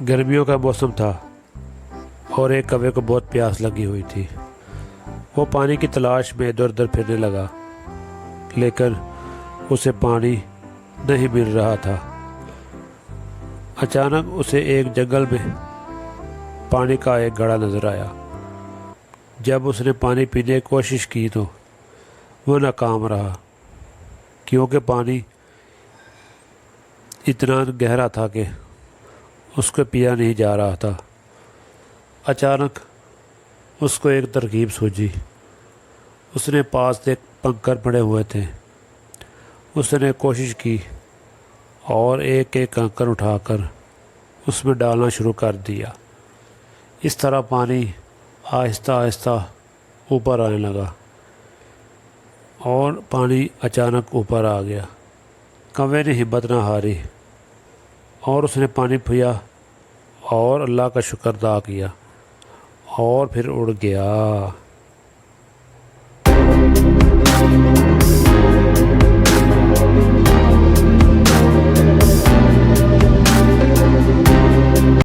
گرمیوں کا موسم تھا اور ایک کوے کو بہت پیاس لگی ہوئی تھی۔ وہ پانی کی تلاش میں ادھر ادھر پھرنے لگا، لیکن اسے پانی نہیں مل رہا تھا۔ اچانک اسے ایک جنگل میں پانی کا ایک گڑھا نظر آیا۔ جب اس نے پانی پینے کی کوشش کی تو وہ ناکام رہا، کیونکہ پانی اتنا گہرا تھا کہ اس کو پیا نہیں جا رہا تھا۔ اچانک اس کو ایک ترکیب سوجھی۔ اس نے پاس ایک کنکر پڑے ہوئے تھے، اس نے کوشش کی اور ایک ایک کنکر اٹھا کر اس میں ڈالنا شروع کر دیا۔ اس طرح پانی آہستہ آہستہ اوپر آنے لگا اور پانی اچانک اوپر آ گیا۔ کوے نے ہمت نہ ہاری اور اس نے پانی پیا اور اللہ کا شکر ادا کیا اور پھر اڑ گیا۔